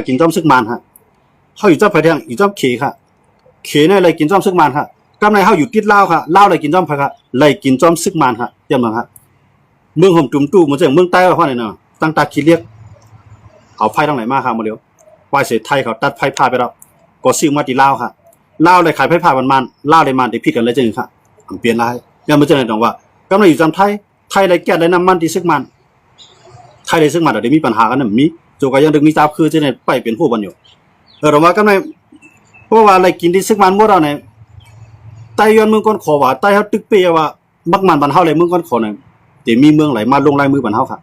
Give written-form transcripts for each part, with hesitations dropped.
กินจอมซึกมันฮะเขาอยู่เจ้าไผ่แดงอยู่เจ้าเขค่ะเขเนี่ยเลยกินจอมซึกมันค่ะกำในเขาอยู่ติดเล่าค่ะเล่าเลยกินจอมไผ่ค่ะเลยกินจอมซึกมันค่ะเยี่ยมมากค่ะเมืองห่มจุ่มตู้เหมือนเมืองใต้ว่าเพราะอะไรเนาะตั้งตาคิดเรียกเอาไฟตั้งไหนมาค่ะมาเดียววายเสไทยเขาตัดไฟผ้าไปแล้วก็ซิ่งมาตีเล่าค่ะเล่าเลยขายไฟผ้ามันเล่าเลยมันเด็กพี่กันเลยจังค่ะเปลี่ยนไรยังไม่เจอไหนตรงว่ากำในอยู่จำไทยเลยแก้เลยน้ำมันที่ซึกมันไทยเลยซึกมันเดี๋ยวมีปัญหากันนะมีโจกยังดึงมีจับคือจะเนี่ยไปเป็นผู้บรรยุเราว่ากำในเพราะว่าอะไรกินที่ซึกมันมั่วเราเนี่ยไต้ย้อนเมืองก้อนขอว่าไต้เขาตึกเปียว่าบักมันบรรเทาเลยเมืองก้อนขอเนี่ยเดี๋ยวมีเมืองไหลมาลงลายมือบรรเทาค่ะ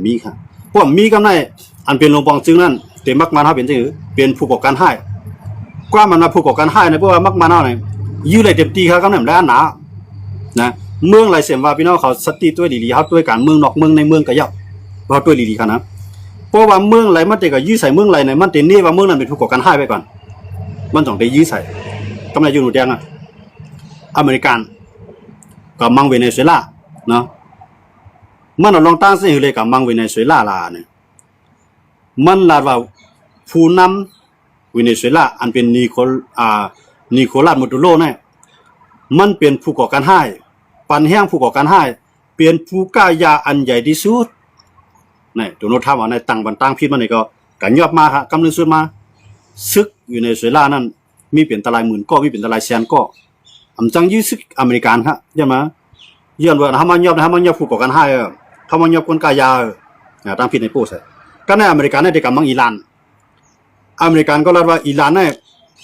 มีค่ะเพราะมีกำในอันเป็นลงปองจึงนั่นเดี๋ยวมักมันเขาเป็นจื่อเป็นผู้ก่อการให้กว่ามันมาผู้ก่อการให้เนี่ยเพราะว่ามักมันเขาเนี่ยยื้อเลยเต็มตีครับกำในได้หนานะเมืองไหลเสียมว่าพี่น้องเขาสติตัวดีๆเขาด้วยการเมืองนอกเมืองในเมืองก็ยับเขาตัวดีๆครับนะเพราะว่าเมืองไหลมันเด็กก็ยื้อใส่เมืองไหลเนี่ยมันเต็มนี่ว่าเมืองนั้นเป็นผู้ก่อการให้ไปก่อนมันต้องได้ยื้อใส่กำในอยู่หนูแดงอ่ะอเมริกันกับมังเวเนซุเอลาเนาะมันลองตั้งสิ่งเลยกับมังเวเนซุเอลาล่ะเนี่ยมันลาว่าผู้นำเวเนซุเอลาอันเป็นนิโคลัสมาดูโรเนี่ยมันเป็นผู้ก่อการให้ปันแห้งผู้ก่อการให้เป็นผู้กล้ายาอันใหญ่ที่สุดนี่ตัวโน้ตทำว่าในต่างบันตั้งพิษมันนี่ก็กันยอบมาครับกำลังสุดมาซึกเวเนซุเอลานั่นมีเป็นตะลายหมื่นก็มีเป็นตะลายแสนก็จังยื้อซึกอเมริกันครับใช่ไหมย้อนว่าทำมันยอบผู้ก่อการให้ทำมันยอบคนกายาตั้งพิษในโป้ใช่ก็ในอเมริกันในเด็กกับมังอิหร่านอเมริกันก็รับว่าอิหร่านใน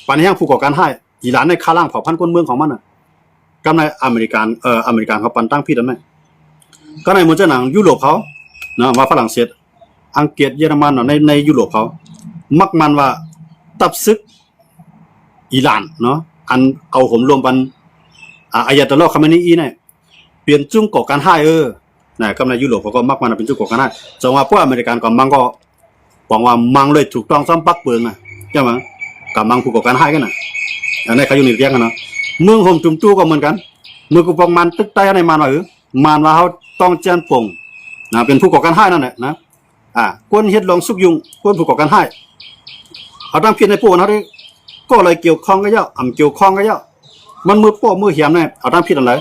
ปันแห้งผู้ก่อการให้อิหร่านในข้าล่างเผ่าพันธุ์คนเมืองของมันน่ะก็ในอเมริกันเขาปันตั้งพิษแล้วไหมก็ในมณฑลหนังยุโรปเขาเนาะมาฝรั่งเศสอังกฤษเยอรมันเนาะในยุโรปเขามักมันว่าตับซึกอิหร่านเนาะอันเอาผมรวมกันอายาตอลลอฮ์คาเมนีเนี่ยเปลี่ยนจุ่มก่อการให้นะก็ในยุโรปเขาก็มักมันเป็นจุ่มก่อการให้จังว่าพวกอเมริกันก็มังก็บอกว่ามังเลยถูกต้องซ้ำปักเปิงอ่ะใช่ไหมกับมังผู้ก่อการให้กันน่ะอันนี้เขาอยู่ในเรียกกันเนาะเมืองห่มจุ่มตู้ก็เหมือนกันเมืองกุปองมันตึกใต้ในมันมันว่าเขาต้องเจียนปงนะเป็นผู้ก่อการให้นั่นแหละนะก้นเฮ็ดลองสุกยุงก้นผู้ก่อการให้เขาตั้งเพียรในปูนะที่ก็เลยเกี่ยวข้องก็เยอะเกี่ยวข้องก็เยอะมันมือโป้มือเหี่ยมเนี่ยเอาตั้งพิษอะไร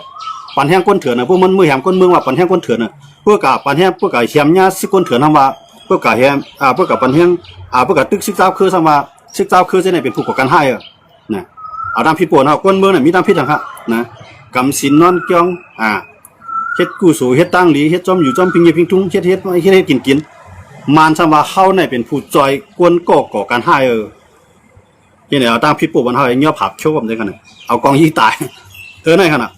ปันแห้งก้นเถื่อนนะพวกมันมือเหี่ยมก้นเมืองว่าปันแห้งก้นเถื่อนนะพวกกับปันแห้งพวกกับเหี่ยมเนี่ยซึกก้นเถื่อนทำว่าพวกกับเหี่ยมพวกกับปันแห้งพวกกับตึกซึกเจ้าคือทำว่าซึกเจ้าคือจะเนี่ยเป็นผู้ก่อการให้นะเอาตั้งพิษปูนะก้นเมืองเนี่ยมีตั้งพิษนะครับนะกำสินนอนเกียงเฮ็ดกู้สู่เฮ็ดตั้งหลีเฮ็ดจอมอยู่จอมพิงเยพิงทุ่งเฮ็ดกินมันทำว่าเฮาเนี่ยเป็นผู้จอยกวนก่อการให้ที่เนี่ยเอาตั้งพิษปูมันเฮาเงี้ยผับโชว์แบบนี้กันเอากองยี่ตายในขนาด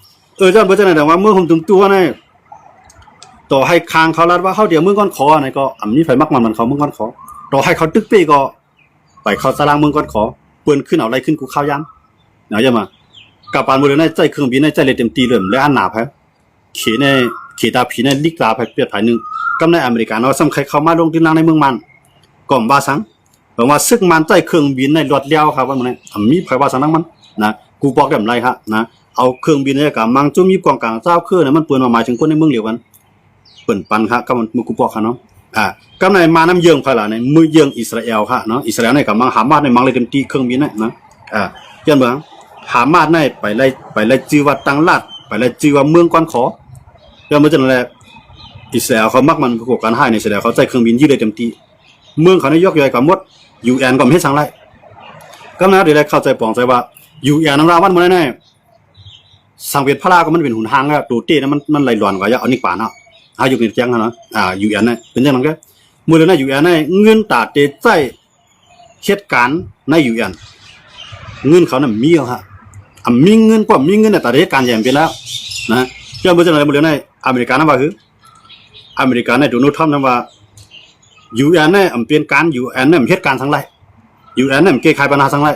เจ้าเบอร์จะไหนแต่ว่าเมื่อผมตุ้มตัวเนี่ยต่อให้คางเขาลัดว่าเขาเดี๋ยวเมื่อก้อนขออะไรก็มีไฟมักมันเขาเมื่อก้อนขอต่อให้เขาตึกปีก็ไปเขาตารางเมื่อก้อนขอเปื้อนขึ้นเอาอะไรขึ้นกูข้าวยันเนาะใช่ไหมกับปานมือในใจเครื่องบินในใจเลยเต็มตีเลยและอันหนาแพ้ขี่ตาผีในลิกตาแพ้เปียดภายหนึ่งกำในอเมริกันเราสำคัญเข้ามาลงที่นั่งในเมืองมันก่อมว่าสังบอกว่าซึกมันใจเครื่องบินในรถเลี้ยวครับว่ามันมีไฟว่าสังนั่งมันนะกูบอกแบบไรฮะนะเอาเครื่องบินเนี่ยกับมังจุ่มมีกองกลางเจ้าเครื่องเนี่ยมันเปิดมาหมายถึงคนในเมืองเดียวกันเปิดปันฮะก็มันมือกูบอกค่ะเนาะกำในมาน้ำเยืองภายหลังในมือเยืองอิสราเอลค่ะเนาะอิสราเอลในกับมังหามาในมังเลยเต็มตีเครื่องบินเนี่ยนะยันเมืองหามาในไปไล่จื้อว่าตังลาดไปไล่จื้อว่าเมืองก้อนขอแล้วมันจะอะไรอิสราเอลเขามักมันพวกการให้ในอิสราเอลเขาใจเครื่องบินยืดเลยเต็มตีเมืองเขาในยกใหญ่กับมดUN ก็ไม่ให้สั่งไรก็นะเดี๋ยวเข้าใจปองใจว่าUN น้ำราวันมันแน่สังเวียนพระราก็มันเป็นหุ่นหางแล้วตูเต้นะมันไหลหลอนกว่าอย่าเอานิกป่าเนาะอยู่ในแจ้งนะUN เนี่ยเป็นยังไงกันมือเดียวนะUN เนี่ยเงินตาเตใจเหตุการณ์ในUN เงินเขาเนี่ยมีฮะมีเงินกว่ามีเงินแต่เหตุการณ์ใหญ่ไปแล้วนะย้อนไปจากไหนมือเดียวในอเมริกานะว่าคืออเมริกาเนี่ยโดนัลด์ทรัมป์นะว่าUN เนี่ยเปลี่ยนการ UN เนี่ยเหตุการณ์ทั้งไร UN เนี่ยเกี่ยขายปัญหาทั้งไร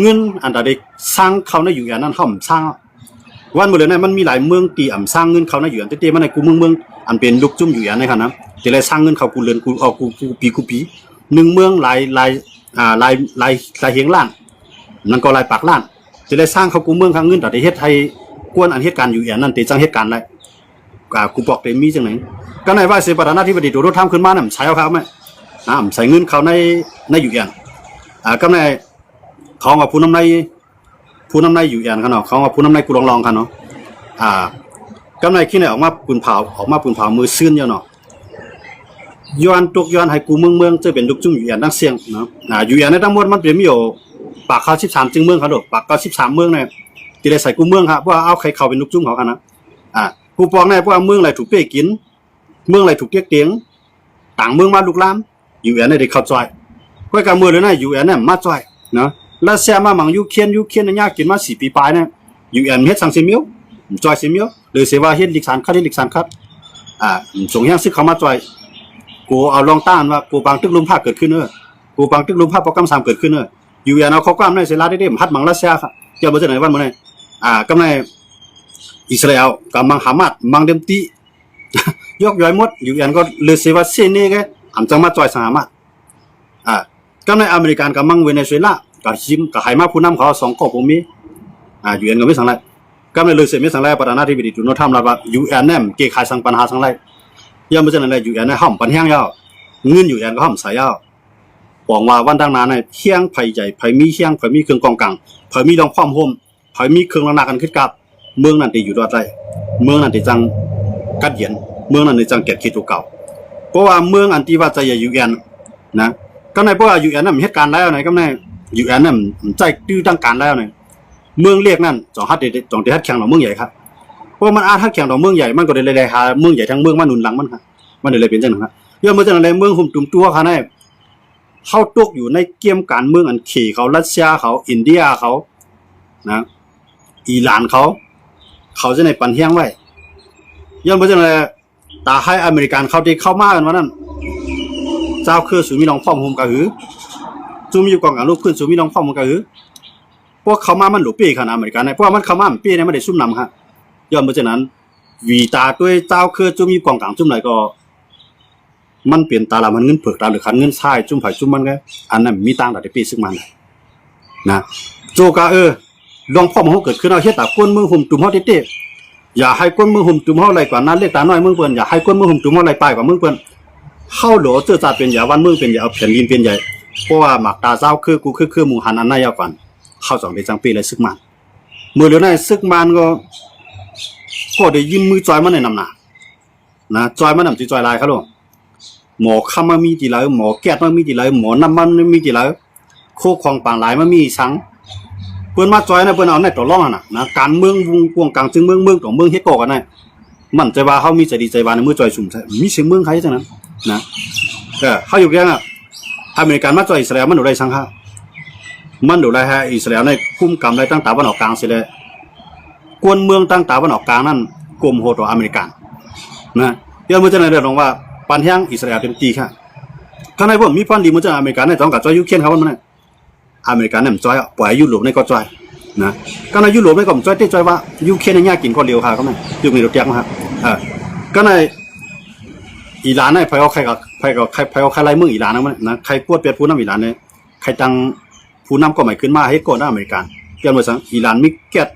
เงินอันใดสร้างเขาในUN นั้นเขาสร้างวันเมื่อเนี่ยมันมีหลายเมืองตีสร้างเงินเขาในUNเต้มันในกูเมืองอันเป็นลูกจุ่มUNในขณะนั้นจะเลยสร้างเงินเขากูเรือนกูเอากูปีหนึ่งเมืองหลายเฮียงล้านนั่นก็หลายปากล้านจะเลยสร้างเขากูเมืองข้างเงินแต่เหตุไทยกวนอันเหตุการณ์UNนั่นตีจังเหตุการณ์ไรกูบอกเต็มมีจังไหนก็ในว่าเสประธานาธิบดีโดนัลด์ทรัมป์ขึ้นมาเนี่ยใช้เอาครับไหม ใส่เงินเขาในอยู่อย่างก็ในเขาว่าผู้นำในอยู่อย่างกันเนาะเขาว่าผู้นำในกูลองกันเนาะก็ในขี้เนี่ยออกมาปืนเผามือซื่นเนาะย้อนให้กูเมืองจะเป็นลูกจุ่มอยู่อย่างตั้งเสียงเนาะอยู่อย่างในทั้งหมดมันเป็นมีอยู่ปากเขา13จึงเมืองครับลูกปากเขา13เมืองเนี่ยที่ได้ใส่กูเมืองครับว่าเอาใครเขาเป็นลูกจุ่มเขากันนะกูปองในว่าเมืองอะไรถูกเป้กินเมืองอะไรถูกเตี้ยเตียงต่างเมืองมาลูกล้านอยู่อย่างในเด็กเขาจอยก็การเมืองเลยนะอยู่อย่างนั้นมาจอยเนาะแล้วเสียมาหมังยูเคียนในยากกินมา4 ปีปลายเนี่ยอยู่อย่างเฮ็ดสังเซมิวจอยเซมิวหรือเสว่าเฮ็ดลิกสารคัดส่งยังซึกเขามาจอยกูเอาลองต้านว่ากูบางตึกลุมภาคเกิดขึ้นกูบางตึกลุมภาคโปรแกรม3เกิดขึ้นอยู่อย่างเอาเขากว้ามในเสลาได้ฮัดหมังรัสเซียครับเจ้าบ่จะไหนวันมื้อนี้กำในอิสราเอลกับมังฮามัดมังเดมตียกย้อยหมดอยู่อย่างก็เลยเสว่าเซเน่แกจังมาจอยสหมัดก็ในอเมริกันกับมังเวเนซุเอลากับชิมกับไฮมาผู้นำเขา2ก๊กบ่มีอยู่อย่างก็ไม่สังไรก็ในเลยเสไม่สังไรประธานาธิบดีจุนทำแล้วว่าอยู่อันนั้นเกขายสังปัญหาสังไรย่อมบ่จังได๋อยู่อันนั้นห้อมปัญหายาวเงินอยู่อันก็ห้อมสายยาวบอกว่าวันดังนั้นเนี่ยเที่ยงไผใหญ่ไผมีเที่ยงไผมีเครื่องกองกลางไผมีรองความห่มไผมีเครื่องระนากันขึ้นกับเมืองนั้นที่อยู่รอดได้เมืองนั้นที่จังกัดเย็นเมืองนั้นที่จังเก็บคิดตัวเก่าเพราะว่าเมืองอันที่ว่าจะอยู่อันนะก็ในเพราะว่าอยู่อันนั้นเหตุการณ์แล้วไหนก็ในอยู่อันนั้นใจดื้อตั้งการแล้วไหนเมืองเรียกนั่น2ฮัด2ที่ฮัดแข่งต่อเมืองใหญ่ครับเพราะมันอาจฮัดแข่งต่อเมืองใหญ่มันก็ได้เลยหาเมืองใหญ่ทั้งเมืองมาหนุนหลังมันครับมันเลยเป็นจังนั้นครับย่อมบ่จังได๋เมืองหุ่มตุ่มตัวค่ะในเข้าตกอยู่ในเกมการเมืองอันขี่เขารัสเซียเขาอินเดียเขานะอิหร่านเขาจะในปันเฮียงไว้ย้อนบ่จังได๋ตาให้อเมริกันเขาที่เข้ามากันว่านั้นเจ้าคือสุมีน้องพ่อมโฮมกะหือจุมีอยู่กองกันลูกขึ้นสุมีน้องพ่อมกะหือพวกเขามามันหลุปีขนาดอเมริกันเพราะว่ามันเข้ามามันปีเนี่ยไม่ได้ซุ่มนำครับย้อนบ่จังนั้นวีตาด้วยเจ้าคือจุมีกองกลางจุ่มไหนก็มันเปลี่ยนตาละมันเงินเผือกตาหรือคันเงินทรายจุ่มไผจุ่มมันก็อันนั้นมีต่างได้ปีซึ่งมันนะโจกะลองพ่อมเฮาเกิดขึ้นเอาเฮ็ดตาก้นมือหุ่มตุ่มเฮาเต้ๆอย่าให้ก้นมือหุ่มตุ่มเฮาไหลกว่านั้นเรียกตาน้อยมึงเพิ่นอย่าให้ก้นมือหุ่มตุ่มเฮาไหลปลายกว่ามึงเพิ่นเฮาโหลเจอจัดเป็นอย่าวันมึงเป็นอย่าเอาแผ่นดินเป็นใหญ่เพราะว่าหมักตาเจ้าคือกูคือหมู่หันอันนั้นยาวก่อนเข้า2ได้จังปีเลยซึกมันมื้อเดี๋ยวนั้นซึกมันก็ได้ยินมือจอยมันในนำหน้านะจอยมันนำสิจอยลายครับลูกหมอคำมันมีกี่หลายหมอแก๊สมันมีกี่หลายหมอน้ำมันมีกี่หลายโคกของป่างหลายมันมีสังเปิ้นมาจอยนะเปิ้นเอาในต่อรองน่ะนะการเมืองวงกวงกลางจึงเมืองต่อเมืองเฮ็ดก่อกันได้มันใจว่าเฮามีใจดีใจว่าในมือจอยสุ่มใช่มีเสียงเมืองใครจังนั้นนะเฮาอยู่อย่างอเมริกันมาจอยอิสราเอลมันดูได้สังค่ะมันดูได้ให้อิสราเอลในคุมกำได้ตั้งตะวันออกกลางสิเลยกวนเมืองตั้งตะวันออกกลางนั่นกลุ่มโหดต่ออเมริกันนะเดี๋ยวมื้อจังได๋เด้อว่าปันแห่งอิสราเอลเต็มที่ค่ะข้างในพวกมีพันดีมันจะอเมริกันในต้องกับจอยยูเครนครับมันอเมริกันเนี่ยจอยปล่อยยุโรปในก็จอยนะก็ในยุโรปในก็จอยที่จอยว่ายูเครนในยากกินก็เร็วค่ะก็มันยุคนี้เราเตียงครับก็ในอิหร่านในไผเอาใครไล่เมืองอิหร่านนะใครกวดเปียผู้นำอิหร่านเนี่ยใครตั้งผู้นำก็ใหม่ขึ้นมาให้ก่อนอเมริกันเกี่ยวกับสังอิหร่านมีแก๊ส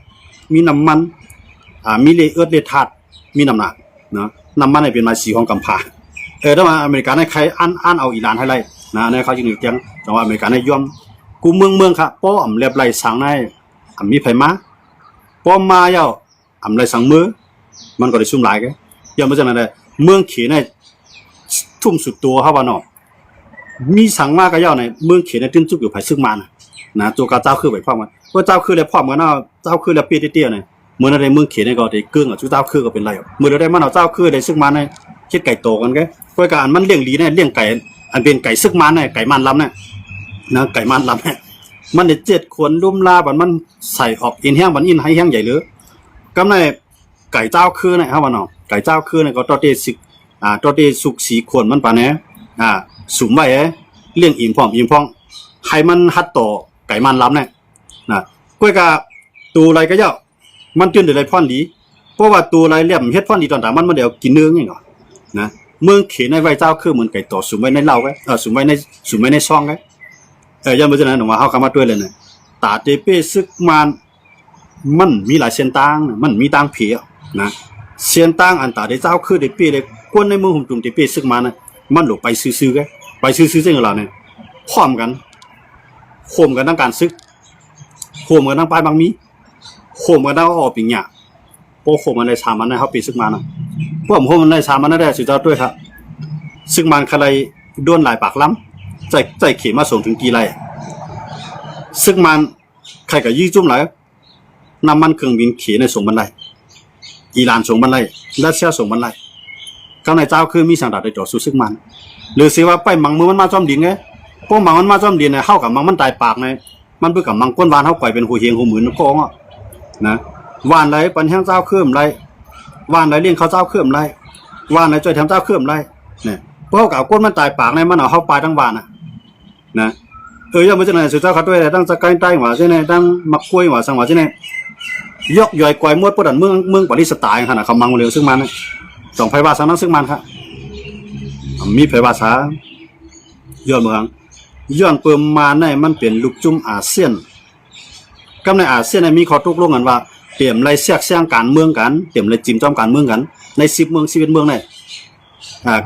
มีน้ำมันมีเลธาตุมีน้ำหนักนะน้ำมันเนี่ยเป็นมาสีของกัมพูถ้ามาอเมริกันให้ใครอ่านเอาอิหร่านให้ไล่นะในเขาจึงอยู่เตียงแต่ว่าอเมริกันให้ย่อมกูเมืองครับป้ออำเรียบไล่สังในมีไผมาป้อมาเย้าอำไล่สังมือมันก็ได้ซุ่มหลายแกย่อมบ่จังนั้นได้เมืองเขในทุ่มสุดตัวเฮาว่าเนาะมีสังมาก็เย้าในเมืองเขในตึ้นจุกอยู่ไผซึ่งมานะตัวกาเจ้าคือไว้พร้อมกันว่าเจ้าคือแล้วพร้อมกันเนาะเจ้าคือแล้วปีเตี้ยๆเนี่ยเมื่อในเมืองเขในก็ได้กึ่งอ่ะจุเจ้าคือก็เป็นไรเมื่อได้มันเอาเจ้าคือได้ซึ่งมาในคิดไก่โตกันแกเพราะการมันเลี้ยงลีเนี่ยเลี้ยงไก่อันเป็นไก่ซึกมันเนี่ยไก่มันลำเนี่ยนะไก่มันลำเนี่ยมันได้7ขวนลุ่มลาบัดมันใส่ออกอินแห้งบัดอินให้แห้งใหญ่หรือกำในไก่เจ้าคือเนี่ยเฮาว่าเนาะไก่เจ้าคือเนี่ยก็ตอเตสึกตอเตสุก4ขวนมันปานแหสุมไว้เลี้ยงอิ่มพร้อมให้มันฮัดต่อไก่มันลำเนี่ยนะก้อยกะตูไรก็เย้ามันตื่นได้พรดีเพราะว่าตัวไรเลี่ยมเฮ็ดพรดีตอนตามันเดี๋ยวกินเนื้ออย่างเนาะนะเมืองเขในไว้เจ้าคือเหมือนไก่ต่อสุมไว้ในเหล้าไว้สุมไว้ในซองไว้ยังบ่จังนั้นว่าเฮาเข้ามาด้วยเลยเนี่ยตาเตเป้ซึกมันมีหลายเส้นทางมันมีทางเพียนะเส้นทางอันตาได้เจ้าคือได้เป้เลยคนในเมืองหุ่มตุ่มเตเป้ซึกมันน่ะมันหลบไปซื่อๆไว้ไป ไปซื้อเจ้าเราเนี่ยพร้อมกันโคมกันทั้งการซึกโคมกันทั้งปลายบางมีโคมกันทั้งออกปิงหยาโปโคมกันในชามันในเขาปีซึกมานะพวกผมโคมกันในชามันนั่นได้สุดยอดด้วยครับซึกมันใครด้วนหลายปากล้ำใจเขีมาส่งถึงกี่ไรซึกมันใครกับยี่จุ่มไหลน้ำมันเครื่องบินเขีในส่งบันไดอิหร่านส่งบันไดรัสเซียส่งบันไดข้างในเจ้าคือมีสังกัดในต่อสู้ซึกมันหรือสิว่าไปมังมือมันมาจอมดินไงพวกมังมันมาจอมดินเนี่ยเข้ากับมังมันตายปากไงมันเพื่อกับมังก้นวานเข้าก่อยเป็นหูเฮียงหูหมื่นก็อ่ะนะวานไรปันแห้งเจ้าเคลื่อนไรวานไรเลี้ยงเขาเจ้าเคลื่อนไรวานไรจ่อยแถมเจ้าเคลื่อนไรเนี่ยพวกกับก้นมันตายปากในมันเอาเข้าปลายทั้งวานนะยังไม่ใช่ไหนสุดท้ายเขาด้วยตั้งสกายใต้หว่าใช่ไหมตั้งมักคุยหว่าสังหว่าใช่ไหมยกย่อยก่อยมวดปดันเมืองปริสไตล์ขนาดเขามังเร็วซึ่งมันสองไพวาสานั่งซึ่งมันครับมีไพวาสาย้อนเมืองย้อนเปิมมาในมันเปลี่ยนลูกจุ่มอาเซียนกำในอาเซียนมีข้อตกลงกันว่าเตรียมไรเสียกเสียงการเมืองกันเตรียมไรจิ้มจ้อมการเมืองกันใน10 เมือง11 เมืองใน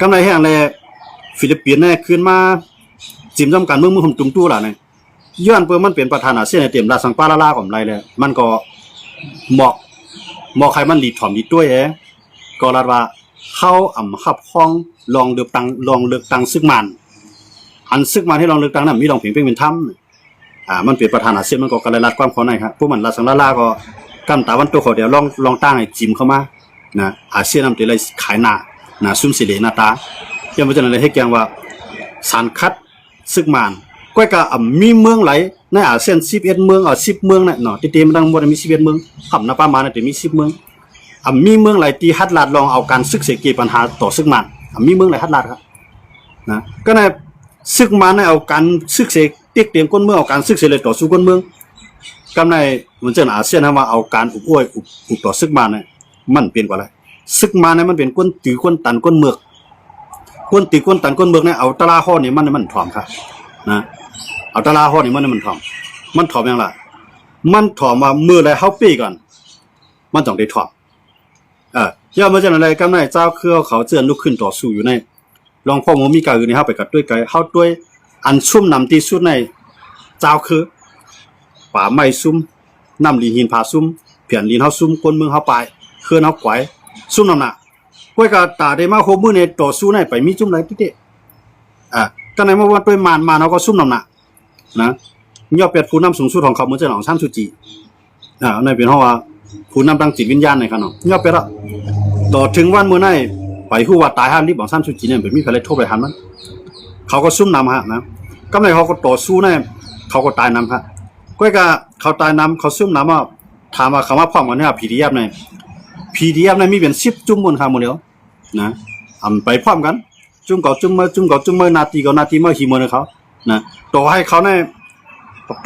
กำในแห่งในฟิลิปปินส์เนี่ยขึ้นมาจิ้มจ้อมการเมืองผมจุ่มตู้ล่ะเนี่ยย้อนเปิมมันเปลี่ยนประธานอาเซียนในเตรียมราสังปาลาของไรเลยมันก็เหมาะใครมันหลีดถ่อมหลีดด้วยก็รัดว่าเข้าขับห้องลองเลือกตั้งซึกมันอันซึกมันให้ลองเลือกตั้งนั้นมีลองเพียงเป็นถ้ำมันเปลี่ยนประธานอาเซียนมันก็กระไรรัดความขอในครับพวกมันรัดสังลาก็กำตาวันตัวเขาเดี๋ยวลองตั้งให้จิ้มเข้ามานะอาเซียนนำเดี๋ยวเลยขายหน้าซุ่มสิเลหน้าตายังไม่จะอะไรให้แกงว่าสารคัดซึกมันก็ก็มีเมืองไหลในอาเซียน11 เมือง10 เมืองเนี่ยเนาะที่มันตั้งหมดมี11 เมืองขับนับประมาณเนี่ยมี10 เมืองมีเมืองไหลที่ฮัดลาดลองเอาการซึกเสกีปัญหาต่อซึกมันมีเมืองไหลฮัดลาดครับนะก็ในซึกมันในเอาการซึกเสกเตียกเตียงก้นเมืองเอาการซึกเสเลยต่อสู้ก้นเมืองกำในมันจะอาเซียนว่าเอาการอุบต่อซึกมันเนี่ยมันเปลี่ยนกว่าอะไรซึกมันเนี่ยมันเป็นก้นตีก้นตันก้นเมือกก้นตีก้นตันก้นเมือกเนี่ยเอาตะลาข้อนี่มันถ่อมครับนะเอาตะลาข้อนี่มันถ่อมอย่างไรมันถ่อมว่ามืออะไรเขาปีก่อนมันต้องได้ถ่อมย่ามาจากอะไรกำไรเจ้าเครือเขาเจือนลุกขึ้นต่อสู้อยู่ในลองพ่อโมมีการอื่นในเข้าไปกัดด้วยไกเข้าด้วยอันชุ่มนำที่สุดในเจ้าคือป่าไม้ซุ่มน้ำลีหินผาซุ่มเพียนลีนเขาซุ่มก้นเมืองเขาไปเคลื่อนเขาไกวซุ่มนำหนักก้อยกาตาได้มาโคมือในต่อสู้ในไปมีจุ่มไรที่เด็ก็ในเมื่อวันด้วยมานเขาก็ซุ่มนำหนักนะย่อเป็ดผู้นำสูงสุดของเขาเหมือนเจ้าหนองชั้นสุจีในเป็นห้องว่าผู้นำตั้งจิตวิญญาณในขนมย่อเป็ดละต่อถึงวันเมื่อไหร่ไปหัวตายห้ามรีบบอกชั้นสุจีเนี่ยเป็นมีใครเลยโทษไปหันมันเขาก็ซุ่มนำฮะนะก็ในเขาก็ต่อสู้ในเขาก็ตายนำฮะก้อยกาเขาตายนำเขาซุ่มนำว่าถามว่าคำว่าพร้อมกันเนี่ยPDFในมีเป็น10 จุ่มบนคำหมดเดียวนะไปพร้อมกันจุ่มเก่าจุ่มเมื่อนาทีกับนาทีเมื่อหีโมเนี่ยเขานะต่อให้เขาใน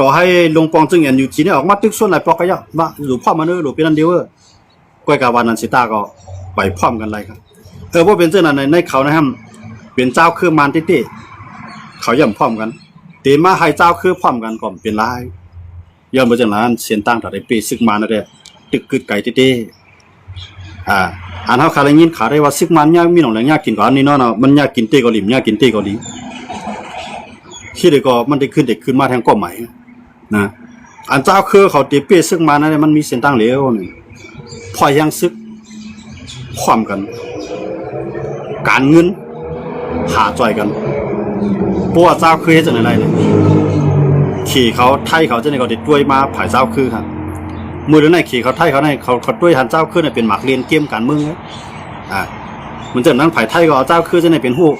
ต่อให้ลงปองจึงเห็นอยู่จีเนี่ยออกมาตึกส่วนไหนปอกก็ยะว่าหรือพร้อมมันหรือเป็นอันเดียวก้อยกาวันนั้นสิตาก็ไปพร้อมกันเลยครับว่าเป็นเจ้านั้นในเขานะครับเป็นเจ้าคือมันเต้เขาย่ำพร้อมกันเตมาให้เจ้าคือพร้อมกันก่อนเป็นลายย่อมมาจากนั้นเสียนตั้งแต่ได้ปีซึกมันนั่นแหละตึกกึดไก่เต้อันเขาขาได้ยินขาได้ว่าซึกมันยากมีหนองแหลงยากกินก่อนนี่เนาะมันยากกินเต้เกาหลียากกินเต้เกาหลีที่เด็กก็มันได้ขึ้นมาแทงก้อใหม่นะอันเจ้าคือเขาตีเป้ซึกมันนั่นมันมีเสียนตั้งเหลวนี่พอยังซึกความกันการเงินหาจ่อยกันเพราะว่าเจ้าคือจะอะไรเนี่ยขี่เขาไทยเขาจะในเขาเด็ดด้วยมาผ่ายเจ้าคือครับมือเดี๋ยวไหนขี่เขาไทยเขาในเขาด้วยหันเจ้าคือเนี่ยเป็นหมากเรียนเกมการเมืองเลยมันจะนั้นผ่ายไทยก็เอาเจ้าคือจะในเป็นหู้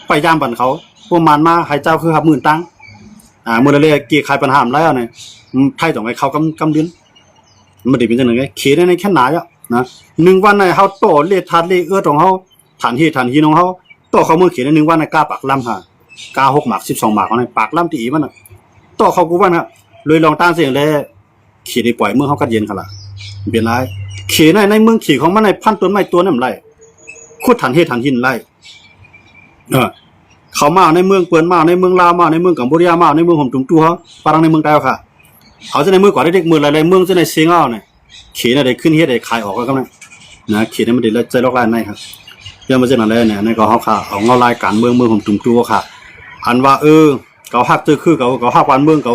ไปย่ามบันเขาพวกมันมาให้เจ้าคือครับมื่นตั้งมือเดี๋ยวเลยกี่ใครปัญหาแล้วเนี่ยไทยต้องให้เขากำเดือนมันได้เป็นจังไงขี่ในแค่หนาเยอะนะ1 วันในเขาโตเลียทัดเลียของเขาฐานที่ของเขาโตเขามือขี่ใน1 วันในกล้าปากล่ำค่ะกล้า6 หมาก12 หมากเขาในปากล่ำตีมันน่ะโตเขากูว่านะเลยลองตั้งเสียงเลยขี่ได้ปล่อยเมืองเขากัดเย็นกันละเป็นไรขี่ในเมืองขี่ของมันในพันต้นไม้ตัวนั่นไรขุดฐานหินไรเขามาในเมืองเปิ่นมาในเมืองลาวมาในเมืองกัมพูชามาในเมืองผมจุ่มตู้เขาปารังในเมืองไทยค่ะเขาจะในเมืองกว่าเด็กเมืองอะไรเมืองจะในเซียงเอาเนี่ยขี่ในได้ขึ้นเฮ็ดได้ขายออกก็นะขี่ในมันได้ใจลอกลายในครับยังมาจากนั้นเลยเนี่ยในก็เขาค่ะเอาเงาลายการเมืองผมจุ่มตู้ค่ะ อันว่าเขาฮักเจอคือเขาฮักวันเมืองเข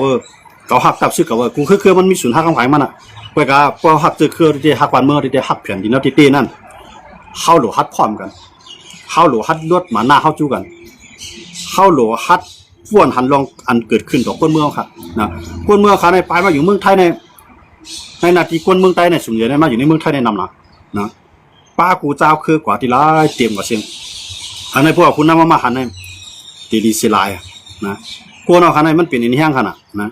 าฮักตับซื้อเขากูคือมันมีศูนย์ฮักของไผมันอ่ะเว้ยก็พอฮักเจอคือที่ฮักวันเมืองที่ฮักแผ่นดินที่นั่นเฮาโหลฮัดพร้อมกันเฮาโหลฮัดลวดหมาหน้าเฮาจู้กันเฮาโหลฮัดฟ้วนหันลองอันเกิดขึ้นต่อคนเมืองครับนะคนเมืองค่ะในปลายมาอยู่เมืองไทยในนาทีคนเมืองไทยในสุ่มใหญ่ในมาอยู่ในเมืองไทยในนำนะป้ากูเจ้าคือกว่าที่ร้ายเตรียมกว่าเสียงอันในพวกคุณนำมาหันในดีเสียลายนะกวนเอาคันในมันเป็นอินแห้งขนาดนะ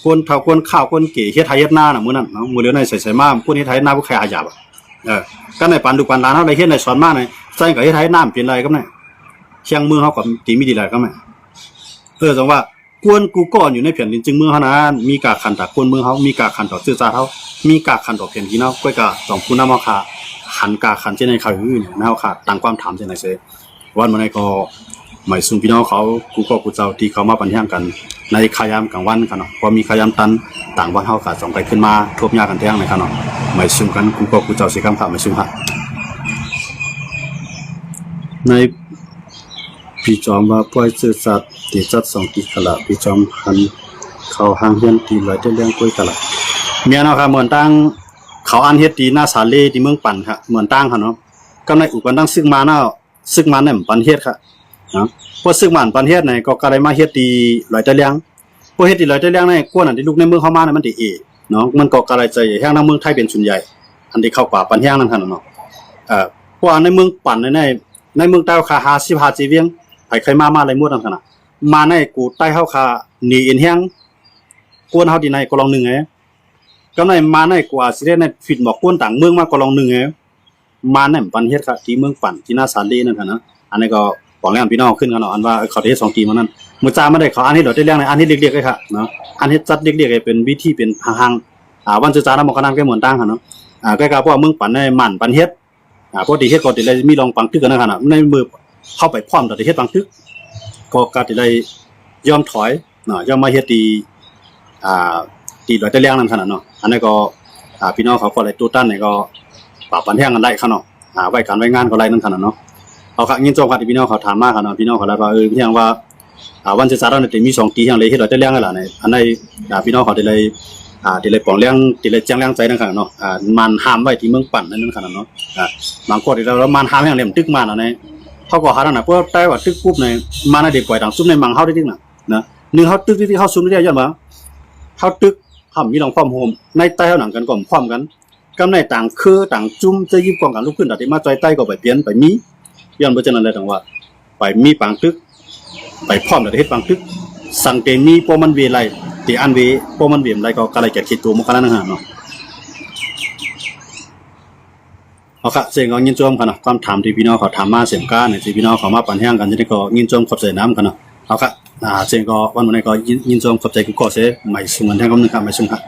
คนเท่าคนข้าวคนเก๋เฮ็ดไทยเฮ็ดหน้าน่ะมื้อนั้นเนาะมื้อเหลือในใส่มาคนเฮ็ดไทยหน้าบ่ใครอาหยาบก็ในปันดูปันร้านเฮาได้เฮ็ดในสอนมาในใส่ก็เฮ็ดไทยน้ำเป็นไรก็แม่เชียงมือเฮาก็ตีมีดีหลายก็แม่จังว่ากวนกูก่อนอยู่ในแผ่นดินจึงเมืองเฮานั้นมีกาขันต่อกวนเมืองเฮามีกาขันต่อซื่อซาเฮามีกาขันต่อแผ่นดินเฮาก้อยกาต้องผู้นำเฮาค่ะหันกาขันเช่นในเขาอยู่เนี่ยเฮาค่ะตั้งความถามเช่นไหนเสวันมื้อนี้ก็หมายสุนพี่น้องเขากูก็กูเจ้าที่เขามาปันแห่งกันในขายามกลางวันกันเนาะพอมีขายามตันต่างวันเฮาก็ส่งไปขึ้นมาทบยากันแท้งในกันเนาะหมายสุนกันกูก็กูเจ้าสิคำพระหมายสุนฮะในพี่จอมว่าปล่อยซื่อสัตย์ที่จัด2ปีกะละพี่จอมหันเขาหางเฮียนตีไว้ได้เรื่องก้อยกะละเมียเนาะค่ะเหมือนตั้งเขาอันเฮ็ดตีหน้าสาเลที่เมืองปั่นค่ะเหมือนตั้งค่ะเนาะก็ในอุปนังซึ่งมาเนาะซึ่งมาเนี่ยปันเฮ็ดค่ะนะพวกซึ่งมันปันเฮ็ดไหนก็กะได้มาเฮ็ดตีหลายตะเลียงพวกเฮ็ดตีหลายตะเลียงในกวนอันที่ลูกในเมืองเข้ามาเนี่ยมันติเนาะมันก็กะได้ใจแห่งทางเมืองไทยเป็นส่วนใหญ่อันที่เข้าป่าปันแห่งนั่นค่ะเนาะพวกในเมืองปั่นในเมืองใต้คา55จีเวียงไผเคยมาอะไรหมดนั่นค่ะนะมาในกูใต้เฮาคาหนีอินแห่งกวนเฮาที่ในก็ลองนึงไงก็ในมาในกูอาสิได้ในฟิตหมอกกวนต่างเมืองมาก็ลองนึงไงมาในปันเฮ็ดค่ะที่เมืองปั่นที่หน้าศาลลีนั่นค่ะนะอันนี้ก็บอกแล้วพี่น้องขึ้นกันเนาะอันว่าเขาได้2 ปีมานั้นมื้อจ้ามาได้เขาอันนี้เดี๋ยวได้เรื่องในอันนี้เรียกๆเลยค่ะเนาะอันนี้จัดเรียกๆเป็นวิธีเป็นห่างๆวันจ้าๆนำก็นำแค่เหมือนตั้งค่ะเนาะใกล้ๆเพราะว่าเมืองปั่นในมันปันเฮ็ดปกติเฮ็ดก็สิได้มีลองปังตึกกันนั่นค่ะนะในมือเข้าไปพร้อมแต่เฮ็ดปังตึกก็สิได้ยอมถอยเนาะยอมมาเฮ็ดตีดอยตะเลียงนั่นค่ะเนาะอันนี้ก็พี่น้องเขาก็เลยตู้ตั้นนี่ก็ปรับปันแห้งกันได้ค่ะเนาะไว้การไว้งานก็ไรนั่นค่ะเนาะเอาค่ะยินจมค่ะที่พี่น้องเขาถามมาค่ะเนาะพี่น้องเขาเลยว่าพี่ยังว่าวันศึกษาเราเนี่ยมี2 ปีอย่างเลยเฮ็ดดอยตะเลียงนั่นล่ะในอันในพี่น้องเขาได้เลยปองเลี้ยงได้เลยแจ้งเลี้ยงใจนั่นค่ะเนาะมันห้ามไว้ที่เมืองปั่นนั่นค่ะเนาะบางคนที่เรามันห้ามอย่างเล่มตึกมาเนาะในเขาก็หานั่นน่ะเพราะแต่ว่าตึกปุ๊บในมาในเด็กปล่อยดังซุ่มในมังเฮาได้ตึกน่ะนะนึงเฮาตึกที่เฮาซุ่มได้ย้อนว่าเฮาตึกเฮามีลองความโฮมในใต้เฮาหนังกันก็พร้อมกันกำในต่างคือต่างจุ่มจะยิบกองกันลุกขึ้นแต่มาจอยใต้ก็ไปเปลี่ยนไปมีย้อนบ่จังนั้นเลยจังว่าไปมีปังตึกไปพร้อมแต่เฮ็ดปังตึกสังเกตมีพอมันเวไลที่อันเวพอมันเวมไรก็กะไรแก่คิดตัวมันกันนั่นน่ะเนาะเอาค่ะเสียงก็ยินจมกันเนาะความถามที่พี่น้องเขาถามมาเสียงก้าเนี่ยที่พี่น้องเขามาปั่นแห้งกันจะได้ก็ยินจมขอบใจน้ำกันเนาะเอาค่ะเสียงก็วันนี้ก็ยินจมขอบใจกูก็เสียใหม่สุงกันแท้งคำนึงครับใหม่สุงครับ